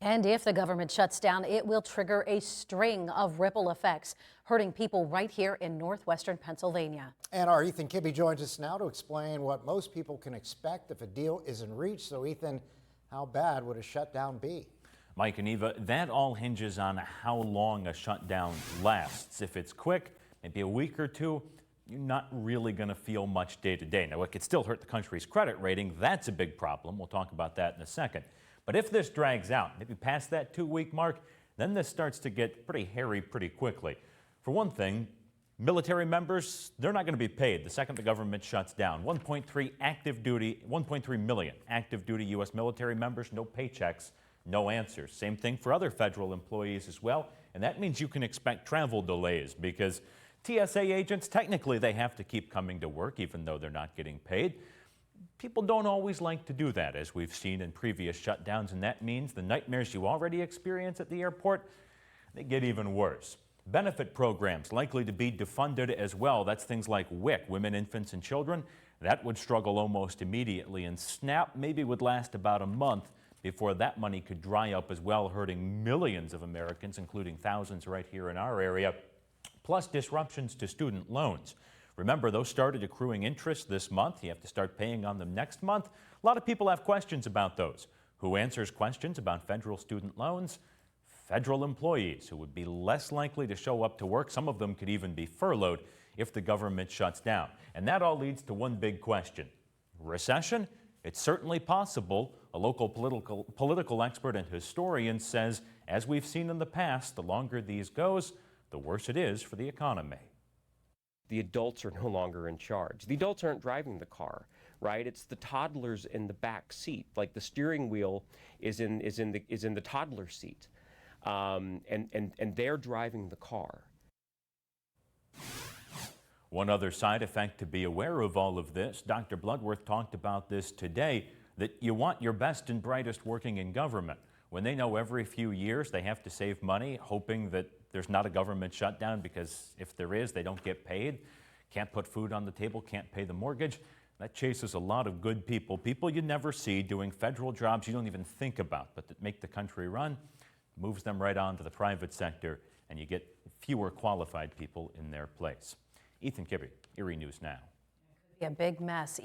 And if the government shuts down, it will trigger a string of ripple effects, hurting people right here in northwestern Pennsylvania. And our Ethan Kibbe joins us now to explain what most people can expect if a deal isn't reached. So, Ethan, how bad would a shutdown be? Mike and Eva, that all hinges on how long a shutdown lasts. If it's quick, maybe a week or two, you're not really going to feel much day to day. Now, it could still hurt the country's credit rating. That's a big problem. We'll talk about that in a second. But if this drags out, maybe past that 2-week mark, then this starts to get pretty hairy pretty quickly. For one thing, military members, they're not going to be paid the second the government shuts down. 1.3 million active duty U.S. military members, no paychecks, no answers. Same thing for other federal employees as well. And that means you can expect travel delays because TSA agents, technically they have to keep coming to work even though they're not getting paid. People don't always like to do that, as we've seen in previous shutdowns, and that means the nightmares you already experience at the airport, they get even worse. Benefit programs likely to be defunded as well. That's things like WIC, Women, Infants, and Children. That would struggle almost immediately, and SNAP maybe would last about a month before that money could dry up as well, hurting millions of Americans, including thousands right here in our area, plus disruptions to student loans. Remember, those started accruing interest this month. You have to start paying on them next month. A lot of people have questions about those. Who answers questions about federal student loans? Federal employees who would be less likely to show up to work. Some of them could even be furloughed if the government shuts down. And that all leads to one big question. Recession? It's certainly possible. A local political expert and historian says, as we've seen in the past, the longer these goes, the worse it is for the economy. The adults are no longer in charge. The adults aren't driving the car, right? It's the toddlers in the back seat. Like the steering wheel is in the toddler seat, and they're driving the car. One other side effect to be aware of all of this, Dr. Bloodworth talked about this today, that you want your best and brightest working in government. When they know every few years they have to save money, hoping that there's not a government shutdown, because if there is, they don't get paid, can't put food on the table, can't pay the mortgage. That chases a lot of good people you never see doing federal jobs you don't even think about, but that make the country run, moves them right on to the private sector, and you get fewer qualified people in their place. Ethan Kibbe, Erie News Now. It could be a big mess.